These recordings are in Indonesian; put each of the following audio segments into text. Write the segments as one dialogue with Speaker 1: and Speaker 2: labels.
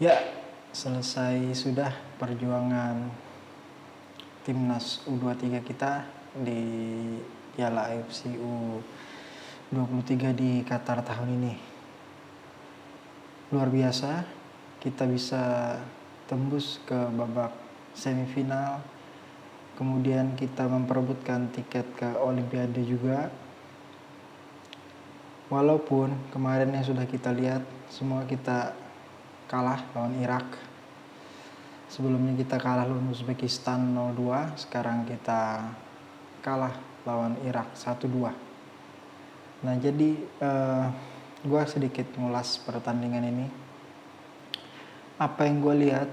Speaker 1: Ya, selesai sudah perjuangan timnas U23 kita di Piala AFC U23 di Qatar tahun ini. Luar biasa, kita bisa tembus ke babak semifinal. Kemudian kita memperebutkan tiket ke Olimpiade juga. Walaupun kemarin yang sudah kita lihat, semua kita kalah lawan Irak. Sebelumnya kita kalah lawan Uzbekistan 0-2, sekarang kita kalah lawan Irak 1-2. Nah jadi gue sedikit ngulas pertandingan ini. Apa yang gue lihat,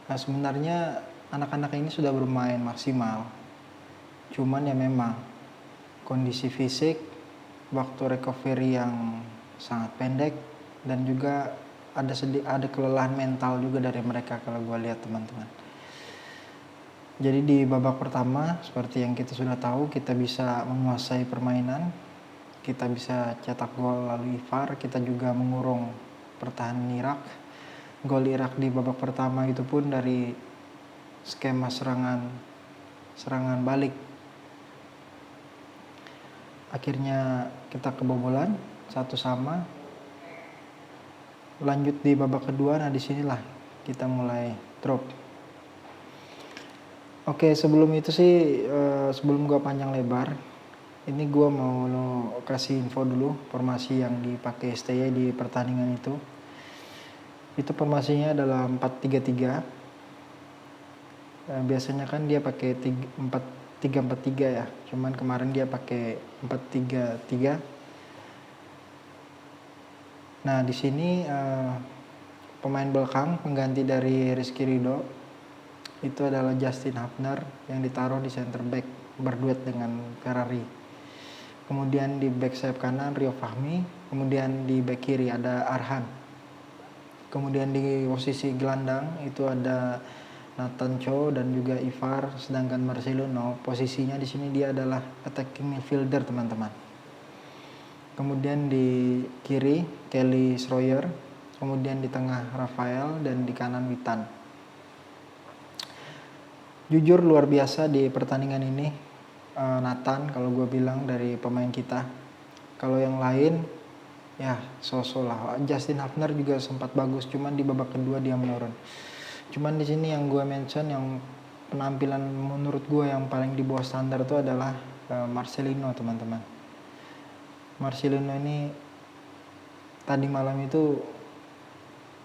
Speaker 1: nah sebenarnya anak-anak ini sudah bermain maksimal. Cuman ya memang kondisi fisik, waktu recovery yang sangat pendek, dan juga ada kelelahan mental juga dari mereka kalau gue lihat teman-teman. Jadi di babak pertama seperti yang kita sudah tahu, kita bisa menguasai permainan, kita bisa cetak gol lalu VAR, kita juga mengurung pertahanan Irak. Gol Irak di babak pertama itu pun dari skema serangan balik. Akhirnya kita kebobolan 1-1. Lanjut di babak kedua, nah disinilah kita mulai drop. Oke, sebelum itu sih, sebelum gua panjang lebar, ini gua mau kasih info dulu formasi yang dipakai STY di pertandingan itu. Itu formasinya adalah 4-3-3. Biasanya kan dia pakai 3-4-3 ya, cuman kemarin dia pakai 4-3-3. Nah di sini pemain belakang pengganti dari Rizky Ridho itu adalah Justin Hafner yang ditaruh di center back berduet dengan Ferrari. Kemudian di back sayap kanan Rio Fahmi, kemudian di back kiri ada Arhan. Kemudian di posisi gelandang itu ada Nathan Cho dan juga Ivar, sedangkan Marcelino posisinya di sini dia adalah attacking midfielder teman-teman. Kemudian di kiri Kelly Schroyer, kemudian di tengah Rafael dan di kanan Witan. Jujur luar biasa di pertandingan ini Nathan kalau gue bilang dari pemain kita. Kalau yang lain ya so-so lah. Justin Hafner juga sempat bagus, cuman di babak kedua dia menurun. Cuman di sini yang gue mention yang penampilan menurut gue yang paling di bawah standar itu adalah Marcelino teman-teman. Marcelino ini tadi malam itu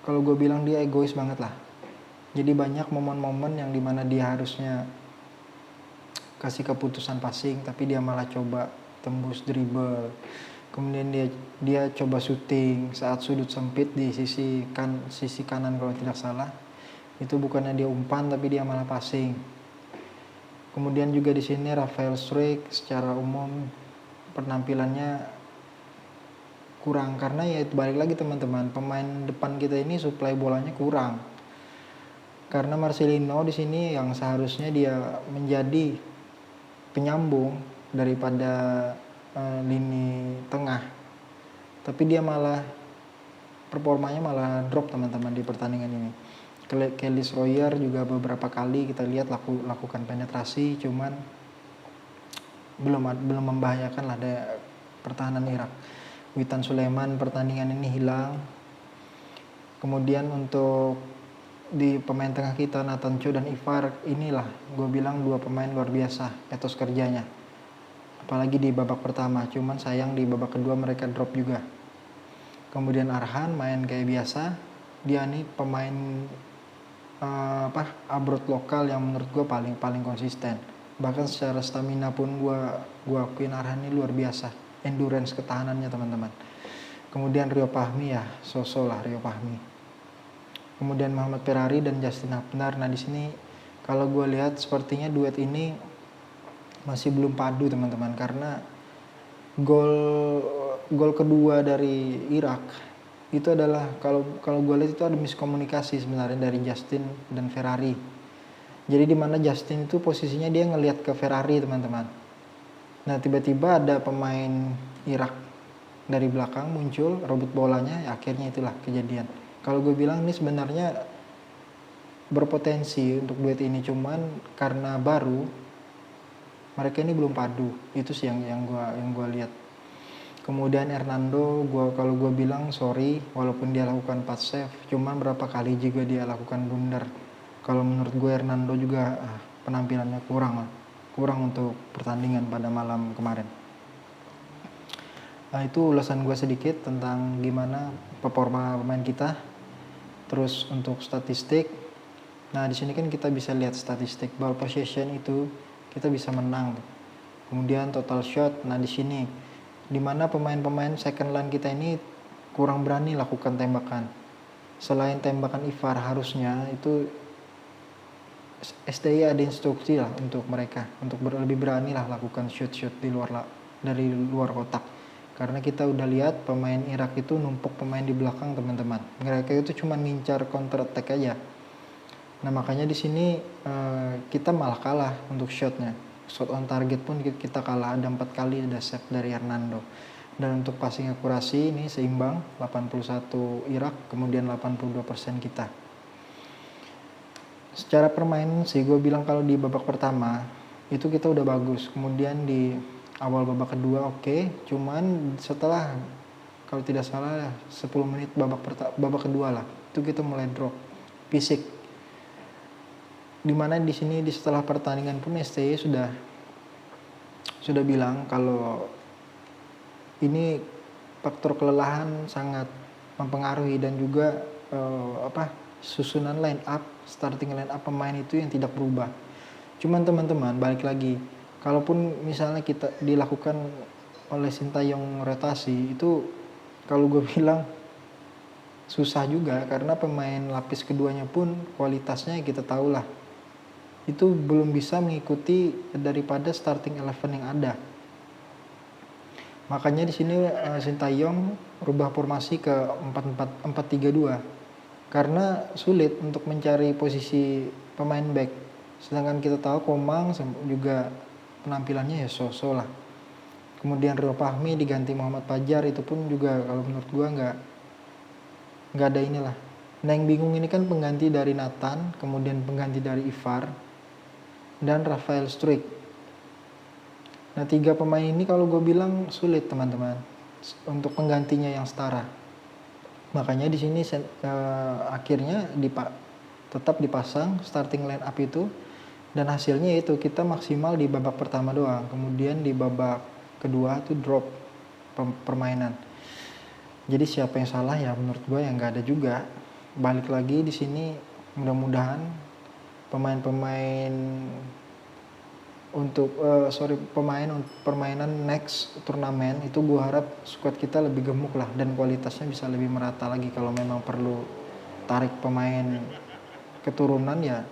Speaker 1: kalau gue bilang dia egois banget lah. Jadi banyak momen-momen yang dimana dia harusnya kasih keputusan passing, tapi dia malah coba tembus dribble. Kemudian dia coba syuting saat sudut sempit di sisi kanan kalau tidak salah. Itu bukannya dia umpan tapi dia malah passing. Kemudian juga di sini Rafael Struijk secara umum penampilannya kurang karena ya itu balik lagi teman-teman, pemain depan kita ini suplai bolanya kurang. Karena Marcelino di sini yang seharusnya dia menjadi penyambung daripada lini tengah, tapi dia malah performanya malah drop teman-teman di pertandingan ini. Kelly Schroyer juga beberapa kali kita lihat lakukan penetrasi, cuman belum membahayakan lah pertahanan Irak. Witan Sulaiman pertandingan ini hilang. Kemudian untuk di pemain tengah kita Nathan Cho dan Ivar, inilah gue bilang dua pemain luar biasa etos kerjanya. Apalagi di babak pertama, cuman sayang di babak kedua mereka drop juga. Kemudian Arhan main kayak biasa. Dia nih pemain abroad lokal yang menurut gue paling konsisten. Bahkan secara stamina pun gue akuin Arhan ini luar biasa. Endurance ketahanannya teman-teman. Kemudian Rio Fahmi ya, so-so lah Rio Fahmi. Kemudian Muhammad Ferrari dan Justin Hafner. Nah di sini kalau gue lihat sepertinya duet ini masih belum padu teman-teman, karena gol kedua dari Irak itu adalah kalau gue lihat itu ada miskomunikasi sebenarnya dari Justin dan Ferrari. Jadi di mana Justin itu posisinya dia ngelihat ke Ferrari teman-teman. Nah tiba-tiba ada pemain Irak dari belakang muncul rebut bolanya, ya akhirnya itulah kejadian. Kalau gue bilang ini sebenarnya berpotensi untuk duet ini, cuman karena baru mereka ini belum padu. Itu sih yang gua lihat. Kemudian Hernando, kalau gue bilang sorry, walaupun dia lakukan 4 save, cuman berapa kali juga dia lakukan blunder. Kalau menurut gue Hernando juga penampilannya kurang untuk pertandingan pada malam kemarin. Nah, itu ulasan gue sedikit tentang gimana performa pemain kita. Terus untuk statistik, nah di sini kan kita bisa lihat statistik ball possession itu kita bisa menang. Kemudian total shot, nah di sini dimana pemain-pemain second line kita ini kurang berani lakukan tembakan. Selain tembakan Ivar, harusnya itu STI ada instruksi lah untuk mereka untuk lebih berani lah lakukan shoot dari luar kotak. Karena kita udah lihat pemain Irak itu numpuk pemain di belakang, teman-teman. Mereka itu cuma ngincar counter attack aja. Nah, makanya di sini kita malah kalah untuk shotnya. Shot on target pun kita kalah, ada 4 kali ada save dari Hernando. Dan untuk passing akurasi ini seimbang, 81 Irak, kemudian 82% kita. Secara permainan sih gue bilang kalau di babak pertama itu kita udah bagus. Kemudian di awal babak kedua oke, cuman setelah kalau tidak salah 10 menit babak kedua lah, itu kita mulai drop fisik. Dimana di sini setelah pertandingan pun STY sudah bilang kalau ini faktor kelelahan sangat mempengaruhi dan juga susunan line up, starting line up pemain itu yang tidak berubah. Cuman teman-teman balik lagi, kalaupun misalnya kita dilakukan oleh Sintayong rotasi itu, kalau gue bilang susah juga karena pemain lapis keduanya pun kualitasnya kita tahu lah, itu belum bisa mengikuti daripada starting 11 yang ada. Makanya di sini Sintayong rubah formasi ke 4-4-2 karena sulit untuk mencari posisi pemain back. Sedangkan kita tahu Komang juga penampilannya ya so-so lah. Kemudian Rio Fahmi diganti Muhammad Fajar, itu pun juga kalau menurut gua nggak ada inilah. Nah, yang bingung ini kan pengganti dari Nathan, kemudian pengganti dari Ivar dan Rafael Struijk. Nah, 3 pemain ini kalau gue bilang sulit teman-teman untuk penggantinya yang setara. Makanya di sini akhirnya tetap dipasang starting line up itu, dan hasilnya itu kita maksimal di babak pertama doang. Kemudian di babak kedua itu drop permainan. Jadi siapa yang salah ya menurut gue yang nggak ada juga. Balik lagi di sini, mudah-mudahan pemain-pemain untuk permainan next turnamen itu gue harap squad kita lebih gemuk lah dan kualitasnya bisa lebih merata lagi. Kalau memang perlu tarik pemain keturunan ya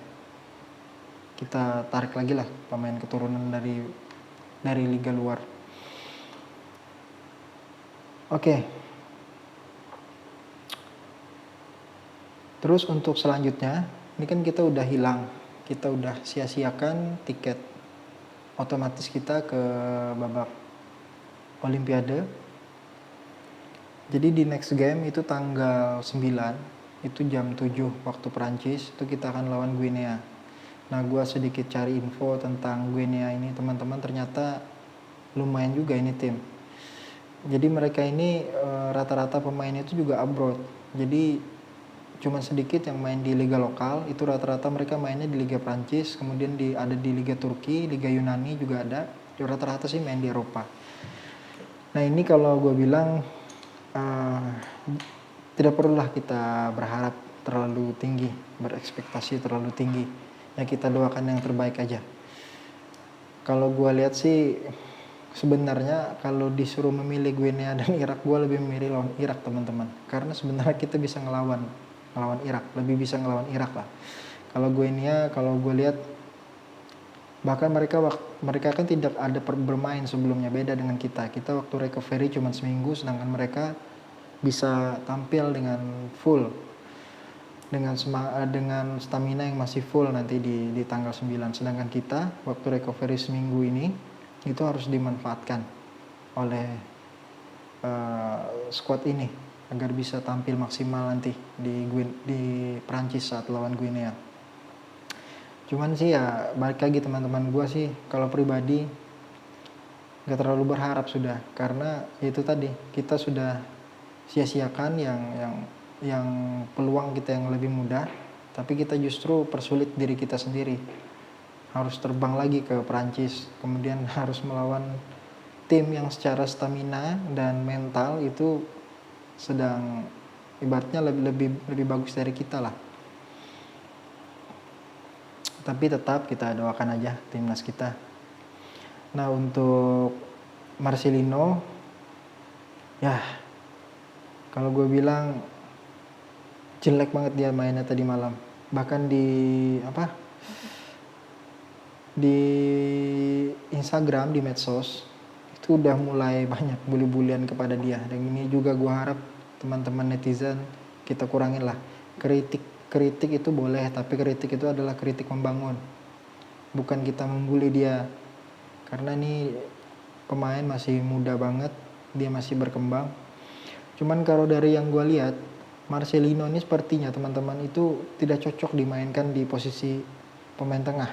Speaker 1: kita tarik lagi lah pemain keturunan dari liga luar. Oke. Terus untuk selanjutnya, ini kan kita udah sia-siakan tiket otomatis kita ke babak Olimpiade. Jadi di next game itu tanggal 9, itu jam 7 waktu Perancis, itu kita akan lawan Guinea. Nah, gue sedikit cari info tentang Guinea ini, teman-teman, ternyata lumayan juga ini tim. Jadi mereka ini rata-rata pemain itu juga abroad. Jadi cuma sedikit yang main di liga lokal, itu rata-rata mereka mainnya di Liga Prancis, kemudian ada di Liga Turki, Liga Yunani juga ada. Rata-rata sih main di Eropa. Nah, ini kalau gue bilang tidak perlulah kita berharap terlalu tinggi, berekspektasi terlalu tinggi. Ya kita doakan yang terbaik aja. Kalau gue lihat sih sebenarnya kalau disuruh memilih Guinea dan Irak, gue lebih memilih lawan Irak, teman-teman. Karena sebenarnya kita bisa ngelawan Irak, lebih bisa ngelawan Irak lah. Kalau Guinea, kalau gue lihat bahkan mereka kan tidak ada bermain sebelumnya, beda dengan kita waktu recovery cuma seminggu, sedangkan mereka bisa tampil dengan full, dengan stamina yang masih full nanti di tanggal 9. Sedangkan kita waktu recovery seminggu ini itu harus dimanfaatkan oleh squad ini. agar bisa tampil maksimal nanti di Prancis saat lawan Guinea. Cuman sih ya balik lagi teman-teman, gue sih kalau pribadi gak terlalu berharap sudah, karena itu tadi kita sudah sia-siakan yang peluang kita yang lebih mudah, tapi kita justru persulit diri kita sendiri. Harus terbang lagi ke Prancis, kemudian harus melawan tim yang secara stamina dan mental itu sedang ibaratnya lebih bagus dari kita lah. Tapi tetap kita doakan aja timnas kita. Nah, untuk Marcelino, ya kalau gue bilang jelek banget dia mainnya tadi malam. Bahkan di Instagram, di medsos itu udah mulai banyak bully-bulian kepada dia. Dan ini juga gue harap teman-teman netizen kita kurangin lah. Kritik itu boleh, tapi kritik itu adalah kritik membangun, bukan kita membuli dia. Karena ini pemain masih muda banget, dia masih berkembang. Cuman kalau dari yang gue lihat, Marcelino ini sepertinya teman-teman itu tidak cocok dimainkan di posisi pemain tengah.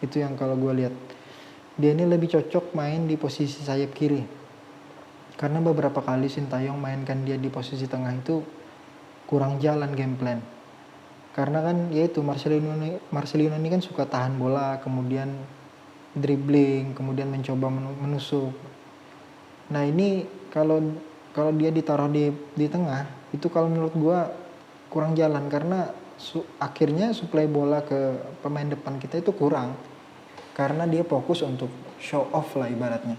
Speaker 1: Itu yang kalau gue lihat, dia ini lebih cocok main di posisi sayap kiri. Karena beberapa kali Sintayong mainkan dia di posisi tengah itu kurang jalan game plan. Karena kan yaitu Marcelino ini kan suka tahan bola, kemudian dribbling, kemudian mencoba menusuk. Nah ini kalau dia ditaruh di tengah, itu kalau menurut gue kurang jalan, karena akhirnya suplai bola ke pemain depan kita itu kurang. Karena dia fokus untuk show off lah ibaratnya.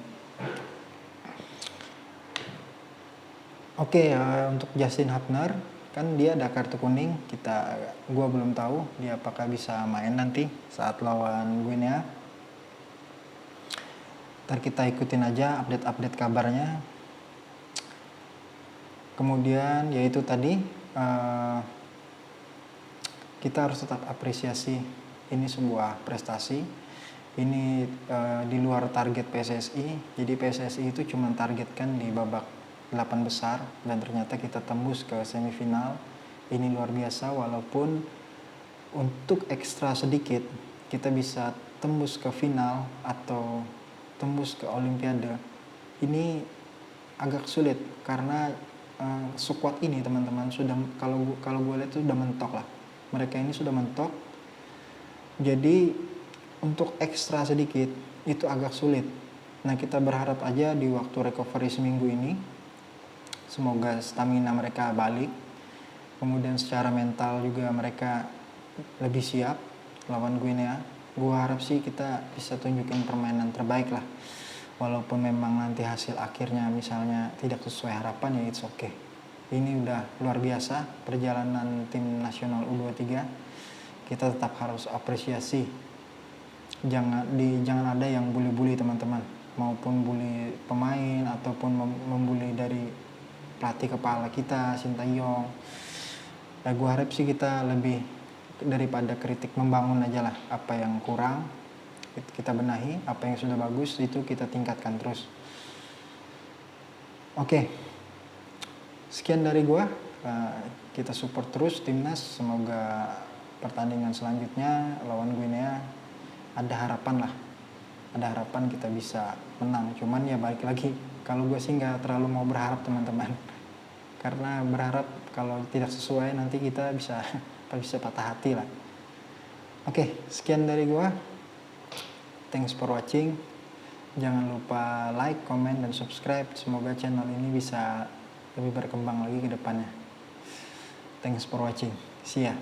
Speaker 1: Oke, untuk Justin Hubner, kan dia ada kartu kuning. Gua belum tahu dia apakah bisa main nanti saat lawan Guinea. Ntar kita ikutin aja update kabarnya. Kemudian yaitu tadi kita harus tetap apresiasi, ini sebuah prestasi. Ini di luar target PSSI. Jadi PSSI itu cuma targetkan di babak 8 besar, dan ternyata kita tembus ke semifinal. Ini luar biasa, walaupun untuk ekstra sedikit kita bisa tembus ke final atau tembus ke Olimpiade. Ini agak sulit karena skuad ini teman-teman sudah, kalau gue lihat itu sudah mentok lah. Mereka ini sudah mentok. Jadi untuk ekstra sedikit itu agak sulit. Nah, kita berharap aja di waktu recovery seminggu ini semoga stamina mereka balik, kemudian secara mental juga mereka lebih siap lawan Guinea. Gue harap sih kita bisa tunjukin permainan terbaik lah, walaupun memang nanti hasil akhirnya misalnya tidak sesuai harapan, ya it's okay. Ini udah luar biasa perjalanan tim nasional U23. Kita tetap harus apresiasi, jangan ada yang bully-bully teman-teman, maupun bully pemain ataupun membuli dari pelatih kepala kita, Sintayong. Nah, gue harap sih kita lebih daripada kritik membangun aja lah. Apa yang kurang kita benahi, apa yang sudah bagus itu kita tingkatkan terus. Oke, sekian dari gue. Kita support terus timnas. Semoga pertandingan selanjutnya lawan Guinea ada harapan lah. Ada harapan kita bisa menang. Cuman ya balik lagi, kalau gue sih nggak terlalu mau berharap teman-teman. Karena berharap kalau tidak sesuai nanti kita bisa patah hati lah. Oke, sekian dari gue. Thanks for watching. Jangan lupa like, comment, dan subscribe. Semoga channel ini bisa lebih berkembang lagi ke depannya. Thanks for watching. See ya.